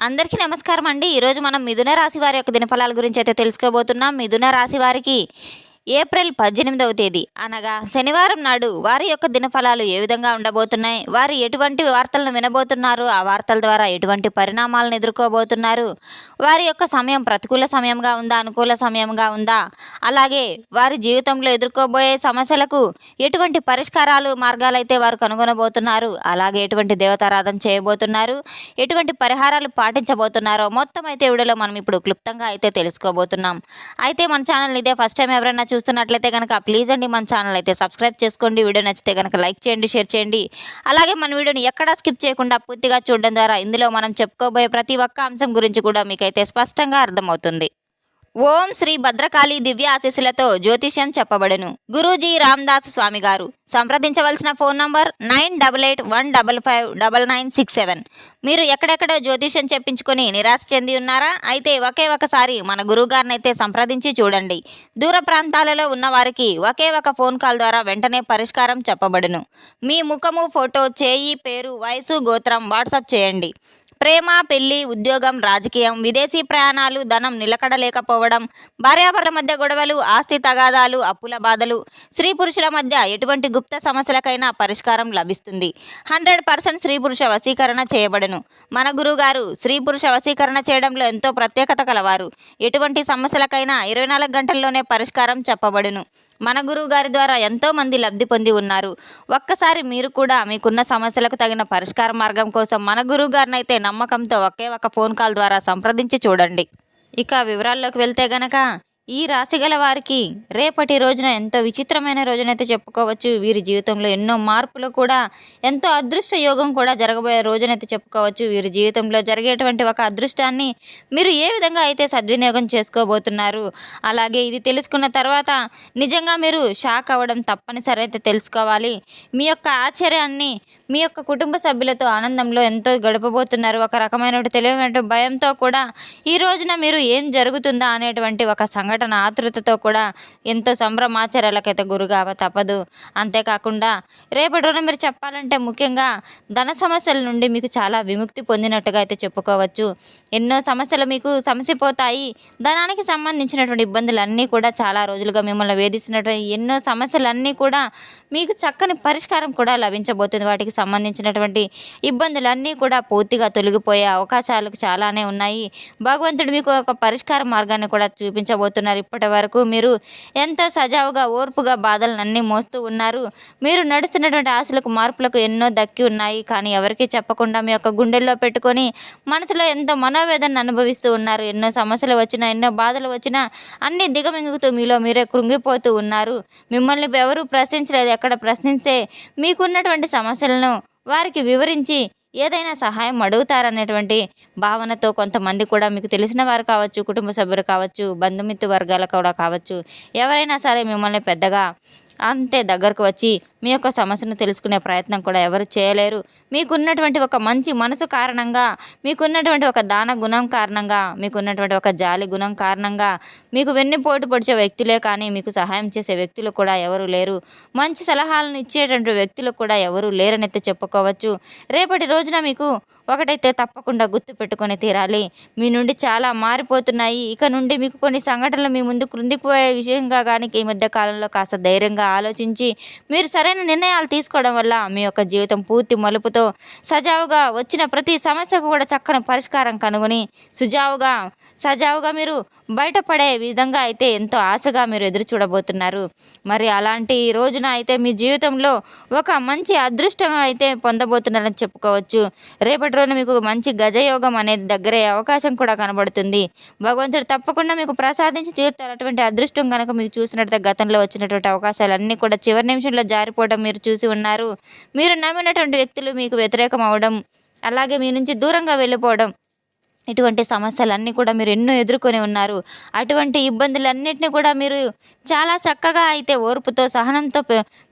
అందరికీ నమస్కారం అండి. ఈరోజు మనం మిథున రాశి వారి యొక్క దినఫలాల గురించి అయితే తెలుసుకోబోతున్నాం. మిథున రాశి వారికి ఏప్రిల్ 18వ తేదీ అనగా శనివారం నాడు వారి యొక్క దినఫలాలు ఏ విధంగా ఉండబోతున్నాయి, వారు ఎటువంటి వార్తలను వినబోతున్నారు, ఆ వార్తల ద్వారా ఎటువంటి పరిణామాలను ఎదుర్కోబోతున్నారు, వారి యొక్క సమయం ప్రతికూల సమయంగా ఉందా, అనుకూల సమయంగా ఉందా, అలాగే వారి జీవితంలో ఎదుర్కోబోయే సమస్యలకు ఎటువంటి పరిష్కారాలు మార్గాలు అయితే వారు కనుగొనబోతున్నారు, అలాగే ఎటువంటి దేవతారాధన చేయబోతున్నారు, ఎటువంటి పరిహారాలు పాటించబోతున్నారో మొత్తం అయితే వీడియోలో మనం ఇప్పుడు క్లుప్తంగా అయితే తెలుసుకోబోతున్నాం. అయితే మన ఛానల్ ఇదే ఫస్ట్ టైం ఎవరైనా చూస్తున్నట్లయితే కనుక ప్లీజ్ అండి మన ఛానల్ అయితే సబ్స్క్రైబ్ చేసుకోండి. వీడియో నచ్చితే కనుక లైక్ చేయండి, షేర్ చేయండి. అలాగే మన వీడియోని ఎక్కడా స్కిప్ చేయకుండా పూర్తిగా చూడడం ద్వారా ఇందులో మనం చెప్పుకోబోయే ప్రతి ఒక్క అంశం గురించి కూడా మీకైతే స్పష్టంగా అర్థమవుతుంది. ఓం శ్రీ భద్రకాళి దివ్య ఆశీస్సులతో జ్యోతిష్యం చెప్పబడును. గురూజీ రామ్దాస్ స్వామి గారు. సంప్రదించవలసిన ఫోన్ నంబర్ 9881559967. మీరు ఎక్కడెక్కడో జ్యోతిష్యం చెప్పించుకొని నిరాశ చెంది ఉన్నారా? అయితే ఒకే ఒకసారి మన గురువుగారిని అయితే సంప్రదించి చూడండి. దూర ప్రాంతాలలో ఉన్న వారికి ఒకే ఒక ఫోన్ కాల్ ద్వారా వెంటనే పరిష్కారం చెప్పబడును. మీ ముఖము, ఫోటో, చేయి, పేరు, వయసు, గోత్రం వాట్సాప్ చేయండి. ప్రేమ, పెళ్లి, ఉద్యోగం, రాజకీయం, విదేశీ ప్రయాణాలు, ధనం నిలకడలేకపోవడం, భార్యాభర్తల మధ్య గొడవలు, ఆస్తి తగాదాలు, అప్పుల బాధలు, స్త్రీ పురుషుల మధ్య ఎటువంటి గుప్త సమస్యలకైనా పరిష్కారం లభిస్తుంది. 100% స్త్రీ పురుష వశీకరణ చేయబడును. మన గురువుగారు స్త్రీ పురుష వశీకరణ చేయడంలో ఎంతో ప్రత్యేకత కలవారు. ఎటువంటి సమస్యలకైనా 24 గంటల్లోనే పరిష్కారం చెప్పబడును. మన గురువు గారి ద్వారా ఎంతోమంది లబ్ధి పొంది ఉన్నారు. ఒక్కసారి మీరు కూడా మీకున్న సమస్యలకు తగిన పరిష్కార మార్గం కోసం మన గురువు గారిని అయితే నమ్మకంతో ఒకే ఒక ఫోన్ కాల్ ద్వారా సంప్రదించి చూడండి. ఇక వివరాల్లోకి వెళ్తే గనక ఈ రాశి గల వారికి రేపటి రోజున ఎంతో విచిత్రమైన రోజునైతే చెప్పుకోవచ్చు. వీరి జీవితంలో ఎన్నో మార్పులు కూడా, ఎంతో అదృష్ట యోగం కూడా జరగబోయే రోజునైతే చెప్పుకోవచ్చు. వీరి జీవితంలో జరిగేటువంటి ఒక అదృష్టాన్ని మీరు ఏ విధంగా అయితే సద్వినియోగం చేసుకోబోతున్నారు, అలాగే ఇది తెలుసుకున్న తర్వాత నిజంగా మీరు షాక్ అవ్వడం తప్పనిసరి అయితే తెలుసుకోవాలి. మీ యొక్క ఆశ్చర్యాన్ని మీ యొక్క కుటుంబ సభ్యులతో ఆనందంలో ఎంతో గడపబోతున్నారు. ఒక రకమైన తెలియని భయంతో కూడా ఈ రోజున మీరు ఏం జరుగుతుందా అనేటువంటి ఒక సంఘటన ఆతృతతో కూడా ఎంతో సంభ్రమాచారాలకైతే గురికావ తప్పదు. అంతేకాకుండా రేపటి రోజున మీరు చెప్పాలంటే ముఖ్యంగా ధన సమస్యల నుండి మీకు చాలా విముక్తి పొందినట్టుగా అయితే చెప్పుకోవచ్చు. ఎన్నో సమస్యలు మీకు సమసిపోతాయి. ధనానికి సంబంధించినటువంటి ఇబ్బందులన్నీ కూడా చాలా రోజులుగా మిమ్మల్ని వేధిస్తున్నటువంటి ఎన్నో సమస్యలన్నీ కూడా మీకు చక్కని పరిష్కారం కూడా లభించబోతుంది. వాటికి సంబంధించినటువంటి ఇబ్బందులన్నీ కూడా పూర్తిగా తొలగిపోయే అవకాశాలు చాలానే ఉన్నాయి. భగవంతుడు మీకు ఒక పరిష్కార మార్గాన్ని కూడా చూపించబోతున్నారు. ఇప్పటి వరకు మీరు ఎంతో సజావుగా, ఓర్పుగా బాధలన్నీ మోస్తూ ఉన్నారు. మీరు నడుస్తున్నటువంటి ఆశలకు, మార్పులకు ఎన్నో దక్కి ఉన్నాయి. కానీ ఎవరికీ చెప్పకుండా మీ యొక్క గుండెల్లో పెట్టుకొని మనసులో ఎంతో మనోవేదన అనుభవిస్తూ ఉన్నారు. ఎన్నో సమస్యలు వచ్చినా, ఎన్నో బాధలు వచ్చినా అన్నీ దిగమింగుతూ మీలో మీరే కృంగిపోతూ ఉన్నారు. మిమ్మల్ని ఎవరూ ప్రశ్నించలేదు. ఎక్కడ ప్రశ్నిస్తే మీకున్నటువంటి సమస్యలను వారికి వివరించి ఏదైనా సహాయం అడుగుతారనేటువంటి భావనతో కొంతమంది కూడా మీకు తెలిసిన వారు కావచ్చు, కుటుంబ సభ్యులు కావచ్చు, బంధుమిత్ర వర్గాలు కూడా కావచ్చు, ఎవరైనా సరే మిమ్మల్ని పెద్దగా అంతే దగ్గరకు వచ్చి మీ యొక్క సమస్యను తెలుసుకునే ప్రయత్నం కూడా ఎవరు చేయలేరు. మీకున్నటువంటి ఒక మంచి మనసు కారణంగా, మీకున్నటువంటి ఒక దాన గుణం కారణంగా, మీకున్నటువంటి ఒక జాలి గుణం కారణంగా మీకు వెన్నుపోటు పొడిచే వ్యక్తులే కానీ మీకు సహాయం చేసే వ్యక్తులు కూడా ఎవరు లేరు. మంచి సలహాలను ఇచ్చేటువంటి వ్యక్తులు కూడా ఎవరు లేరనైతే చెప్పుకోవచ్చు. రేపటి రోజున మీకు ఒకటైతే తప్పకుండా గుర్తు పెట్టుకొని తీరాలి. మీ నుండి చాలా మారిపోతున్నాయి. ఇక నుండి మీకు కొన్ని సంఘటనలు మీ ముందు కృంగిపోయే విషయంగా కానీ ఈ మధ్య కాలంలో కాస్త ధైర్యంగా ఆలోచించి మీరు సరైన నిర్ణయాలు తీసుకోవడం వల్ల మీ యొక్క జీవితం పూర్తి మలుపుతో సజావుగా వచ్చిన ప్రతి సమస్యకు కూడా చక్కని పరిష్కారం కనుగొని సజావుగా మీరు బయటపడే విధంగా అయితే ఎంతో ఆశగా మీరు ఎదురు చూడబోతున్నారు. మరి అలాంటి రోజున అయితే మీ జీవితంలో ఒక మంచి అదృష్టంగా అయితే పొందబోతున్నారని చెప్పుకోవచ్చు. రేపటి రోజున మీకు మంచి గజయోగం అనేది దగ్గరే అవకాశం కూడా కనబడుతుంది. భగవంతుడు తప్పకుండా మీకు ప్రసాదించి తీరుతారు. అటువంటి అదృష్టం కనుక మీకు చూసినట్లయితే గతంలో వచ్చినటువంటి అవకాశాలన్నీ కూడా చివరి నిమిషంలో జారిపోవడం మీరు చూసి ఉన్నారు. మీరు నమ్మినటువంటి వ్యక్తులు మీకు వ్యతిరేకం అవడం, అలాగే మీ నుంచి దూరంగా వెళ్ళిపోవడం, ఇటువంటి సమస్యలన్నీ కూడా మీరు ఎన్నో ఎదుర్కొని ఉన్నారు. అటువంటి ఇబ్బందులన్నింటినీ కూడా మీరు చాలా చక్కగా అయితే ఓర్పుతో, సహనంతో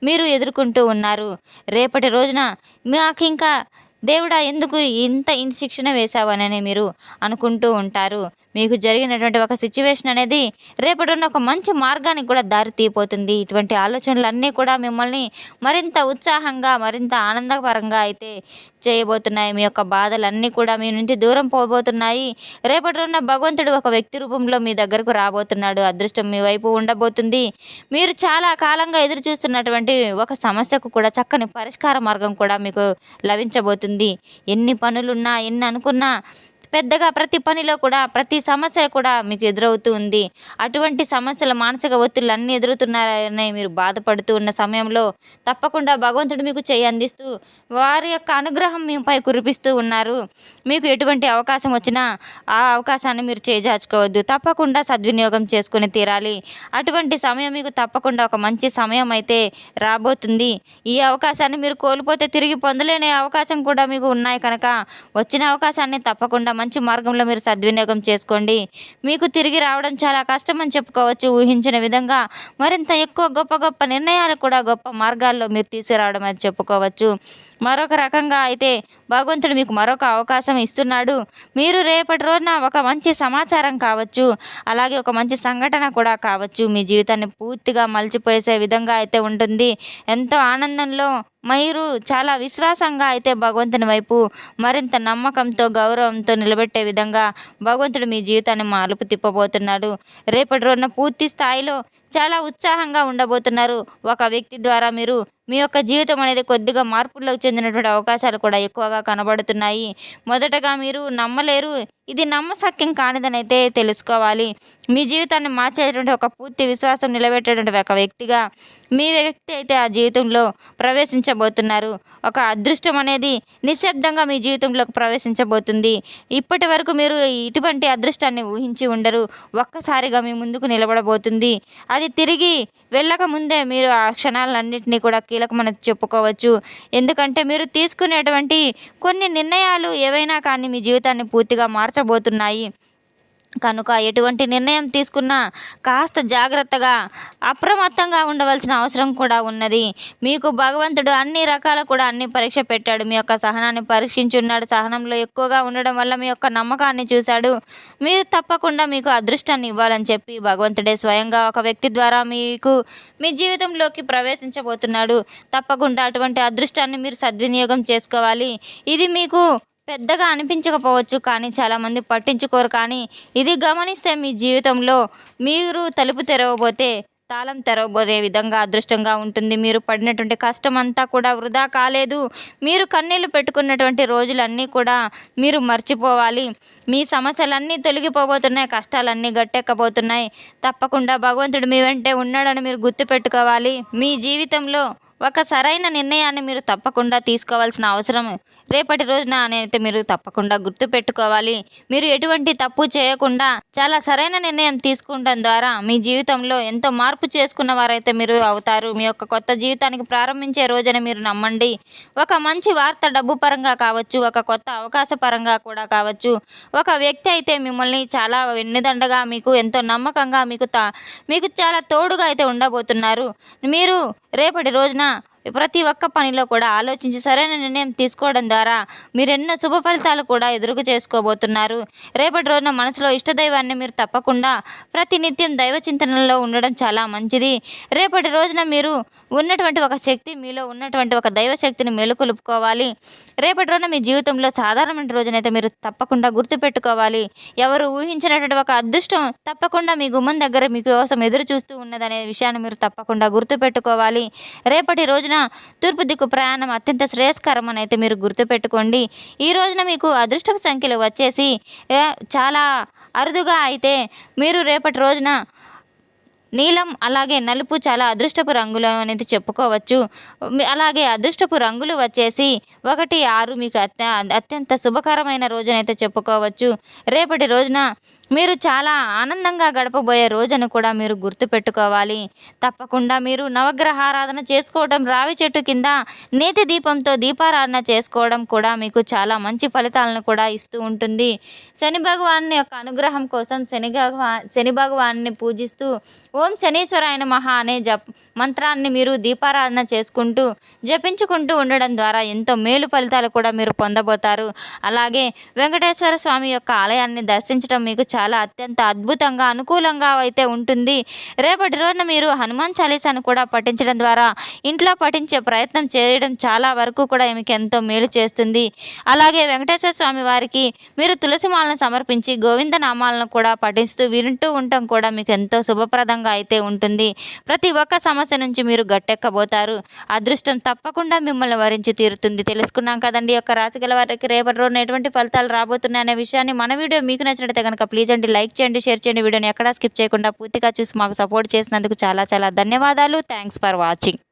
మీరు ఎదుర్కొంటూ ఉన్నారు. రేపటి రోజున మాకు ఇంకా దేవుడా ఎందుకు ఇంత శిక్షణ వేశావనని మీరు అనుకుంటూ ఉంటారు. మీకు జరిగినటువంటి ఒక సిచ్యువేషన్ అనేది రేపటిన్న ఒక మంచి మార్గానికి కూడా దారి తీయబోతుంది. ఇటువంటి ఆలోచనలన్నీ కూడా మిమ్మల్ని మరింత ఉత్సాహంగా, మరింత ఆనందపరంగా అయితే చేయబోతున్నాయి. మీ యొక్క బాధలన్నీ కూడా మీ నుండి దూరం పోబోతున్నాయి. రేపటి రోజున భగవంతుడు ఒక వ్యక్తి రూపంలో మీ దగ్గరకు రాబోతున్నాడు. అదృష్టం మీ వైపు ఉండబోతుంది. మీరు చాలా కాలంగా ఎదురు చూస్తున్నటువంటి ఒక సమస్యకు కూడా చక్కని పరిష్కార మార్గం కూడా మీకు లభించబోతుంది. ఎన్ని పనులున్నా, ఎన్ని అనుకున్నా పెద్దగా ప్రతి పనిలో కూడా ప్రతి సమస్య కూడా మీకు ఎదురవుతూ ఉంది. అటువంటి సమస్యలు, మానసిక ఒత్తిళ్ళు అన్నీ ఎదురుతున్నారని మీరు బాధపడుతూ ఉన్న సమయంలో తప్పకుండా భగవంతుడు మీకు చేయి అందిస్తూ వారి యొక్క అనుగ్రహం మీపై కురిపిస్తూ ఉన్నారు. మీకు ఎటువంటి అవకాశం వచ్చినా ఆ అవకాశాన్ని మీరు చేజార్చుకోవద్దు. తప్పకుండా సద్వినియోగం చేసుకుని తీరాలి. అటువంటి సమయం మీకు తప్పకుండా ఒక మంచి సమయం అయితే రాబోతుంది. ఈ అవకాశాన్ని మీరు కోల్పోతే తిరిగి పొందలేని అవకాశం కూడా మీకు ఉన్నాయి కనుక వచ్చిన అవకాశాన్ని తప్పకుండా మంచి మార్గంలో మీరు సద్వినియోగం చేసుకోండి. మీకు తిరిగి రావడం చాలా కష్టమని చెప్పుకోవచ్చు. ఊహించిన విధంగా మరింత ఎక్కువ గొప్ప గొప్ప నిర్ణయాలు కూడా గొప్ప మార్గాల్లో మీరు తీసుకురావడం అని చెప్పుకోవచ్చు. మరొక రకంగా అయితే భగవంతుడు మీకు మరొక అవకాశం ఇస్తున్నాడు. మీరు రేపటి రోజున ఒక మంచి సమాచారం కావచ్చు, అలాగే ఒక మంచి సంఘటన కూడా కావచ్చు, మీ జీవితాన్ని పూర్తిగా మలిచిపోసే విధంగా అయితే ఉంటుంది. ఎంతో ఆనందంలో మీరు చాలా విశ్వాసంగా అయితే భగవంతుని వైపు మరింత నమ్మకంతో, గౌరవంతో నిలబెట్టే విధంగా భగవంతుడు మీ జీవితాన్ని మలుపు తిప్పబోతున్నాడు. రేపటి రోజున పూర్తి స్థాయిలో చాలా ఉత్సాహంగా ఉండబోతున్నారు. ఒక వ్యక్తి ద్వారా మీరు మీ యొక్క జీవితం అనేది కొద్దిగా మార్పుల్లోకి చెందినటువంటి అవకాశాలు కూడా ఎక్కువగా కనబడుతున్నాయి. మొదటగా మీరు నమ్మలేరు, ఇది నమ్మశక్యం కానిదని అయితే తెలుసుకోవాలి. మీ జీవితాన్ని మార్చేటువంటి ఒక పూర్తి విశ్వాసం నిలబెట్టేటువంటి ఒక వ్యక్తిగా మీ వ్యక్తి అయితే ఆ జీవితంలో ప్రవేశించబోతున్నారు. ఒక అదృష్టం అనేది నిశ్శబ్దంగా మీ జీవితంలోకి ప్రవేశించబోతుంది. ఇప్పటి వరకు మీరు ఇటువంటి అదృష్టాన్ని ఊహించి ఉండరు. ఒక్కసారిగా మీ ముందుకు నిలబడబోతుంది. అది తిరిగి వెళ్ళక ముందే మీరు ఆ క్షణాలన్నింటినీ కూడా కీలకమని చెప్పుకోవచ్చు. ఎందుకంటే మీరు తీసుకునేటువంటి కొన్ని నిర్ణయాలు ఏవైనా కానీ మీ జీవితాన్ని పూర్తిగా మార్చబోతున్నాయి. కనుక ఎటువంటి నిర్ణయం తీసుకున్నా కాస్త జాగ్రత్తగా, అప్రమత్తంగా ఉండవలసిన అవసరం కూడా ఉన్నది. మీకు భగవంతుడు అన్ని రకాల కూడా అన్ని పరీక్ష పెట్టాడు. మీ యొక్క సహనాన్ని పరీక్షించున్నాడు. సహనంలో ఎక్కువగా ఉండడం వల్ల మీ యొక్క నమ్మకాన్ని చూశాడు. మీరు తప్పకుండా మీకు అదృష్టాన్ని ఇవ్వాలని చెప్పి భగవంతుడే స్వయంగా ఒక వ్యక్తి ద్వారా మీకు మీ జీవితంలోకి ప్రవేశించబోతున్నాడు. తప్పకుండా అటువంటి అదృష్టాన్ని మీరు సద్వినియోగం చేసుకోవాలి. ఇది మీకు పెద్దగా అనిపించకపోవచ్చు, కానీ చాలామంది పట్టించుకోరు. కానీ ఇది గమనిస్తే మీ జీవితంలో మీరు తలుపు తెరవబోతే తాళం తెరవబోయే విధంగా అదృష్టంగా ఉంటుంది. మీరు పడినటువంటి కష్టం అంతా కూడా వృధా కాలేదు. మీరు కన్నీళ్లు పెట్టుకున్నటువంటి రోజులన్నీ కూడా మీరు మర్చిపోవాలి. మీ సమస్యలన్నీ తొలగిపోబోతున్నాయి. కష్టాలన్నీ గట్టెక్కబోతున్నాయి. తప్పకుండా భగవంతుడు మీ వెంటే ఉన్నాడని మీరు గుర్తుపెట్టుకోవాలి. మీ జీవితంలో ఒక సరైన నిర్ణయాన్ని మీరు తప్పకుండా తీసుకోవాల్సిన అవసరం రేపటి రోజున అనేది మీరు తప్పకుండా గుర్తుపెట్టుకోవాలి. మీరు ఎటువంటి తప్పు చేయకుండా చాలా సరైన నిర్ణయం తీసుకోవడం ద్వారా మీ జీవితంలో ఎంతో మార్పు చేసుకున్న వారైతే మీరు అవుతారు. మీ యొక్క కొత్త జీవితానికి ప్రారంభించే రోజున మీరు నమ్మండి. ఒక మంచి వార్త డబ్బు పరంగా కావచ్చు, ఒక కొత్త అవకాశ పరంగా కూడా కావచ్చు. ఒక వ్యక్తి అయితే మిమ్మల్ని చాలా వెన్నుదండగా, మీకు ఎంతో నమ్మకంగా, మీకు చాలా తోడుగా అయితే ఉండబోతున్నారు. మీరు రేపటి రోజున ప్రతి ఒక్క పనిలో కూడా ఆలోచించి సరైన నిర్ణయం తీసుకోవడం ద్వారా మీరు ఎన్నో శుభ ఫలితాలు కూడా ఎదురు చేసుకోబోతున్నారు. రేపటి రోజున మనసులో ఇష్టదైవాన్ని మీరు తప్పకుండా ప్రతినిత్యం దైవ చింతనలో ఉండడం చాలా మంచిది. రేపటి రోజున మీరు ఉన్నటువంటి ఒక శక్తి, మీలో ఉన్నటువంటి ఒక దైవ శక్తిని మేలుకొలుపుకోవాలి. రేపటి రోజున మీ జీవితంలో సాధారణమైన రోజునైతే మీరు తప్పకుండా గుర్తుపెట్టుకోవాలి. ఎవరు ఊహించినటువంటి ఒక అదృష్టం తప్పకుండా మీ గుమ్మం దగ్గర మీకోసం ఎదురు చూస్తూ ఉన్నదనే విషయాన్ని మీరు తప్పకుండా గుర్తుపెట్టుకోవాలి. రేపటి రోజున తూర్పు దిక్కు ప్రయాణం అత్యంత శ్రేయస్కరం అని అయితే మీరు గుర్తుపెట్టుకోండి. ఈ రోజున మీకు అదృష్టపు సంఖ్యలు వచ్చేసి చాలా అరుదుగా అయితే మీరు రేపటి రోజున నీలం అలాగే నలుపు చాలా అదృష్టపు రంగులు అనేది చెప్పుకోవచ్చు. అలాగే అదృష్టపు రంగులు వచ్చేసి 1, 6 మీకు అత్యంత శుభకరమైన రోజునైతే చెప్పుకోవచ్చు. రేపటి రోజున మీరు చాలా ఆనందంగా గడపబోయే రోజును కూడా మీరు గుర్తుపెట్టుకోవాలి. తప్పకుండా మీరు నవగ్రహారాధన చేసుకోవడం, రావి చెట్టు కింద నేతి దీపంతో దీపారాధన చేసుకోవడం కూడా మీకు చాలా మంచి ఫలితాలను కూడా ఇస్తూ ఉంటుంది. శని భగవాన్ యొక్క అనుగ్రహం కోసం శని భగవాన్ని పూజిస్తూ ఓం శనీశ్వరాయ నమః అనే మంత్రాన్ని మీరు దీపారాధన చేసుకుంటూ జపించుకుంటూ ఉండడం ద్వారా ఎంతో మేలు ఫలితాలు కూడా మీరు పొందబోతారు. అలాగే వెంకటేశ్వర స్వామి యొక్క ఆలయాన్ని దర్శించడం మీకు చాలా అత్యంత అద్భుతంగా అనుకూలంగా అయితే ఉంటుంది. రేపటి రోజున మీరు హనుమాన్ చాలీసాను కూడా పఠించడం ద్వారా ఇంట్లో పఠించే ప్రయత్నం చేయడం చాలా వరకు కూడా మీకు ఎంతో మేలు చేస్తుంది. అలాగే వెంకటేశ్వర స్వామి వారికి మీరు తులసి మాలను సమర్పించి గోవింద నామాలను కూడా పఠిస్తూ వింటూ ఉండటం కూడా మీకు ఎంతో శుభప్రదంగా అయితే ఉంటుంది. ప్రతి ఒక్క సమస్య నుంచి మీరు గట్టెక్కబోతారు. అదృష్టం తప్పకుండా మిమ్మల్ని వరించి తీరుతుంది. తెలుసుకున్నాం కదండి యొక్క రాశి గల వారికి రేపటి రోజున ఎటువంటి ఫలితాలు రాబోతున్నాయి అనే విషయాన్ని. మన వీడియో మీకు నచ్చినట్లయితే కనుక ప్లీజ్ అండి లైక్ చేయండి, షేర్ చేయండి. వీడియోని ఎక్కడా స్కిప్ చేయకుండా పూర్తిగా చూసి మాకు సపోర్ట్ చేసినందుకు చాలా చాలా ధన్యవాదాలు. Thanks for watching.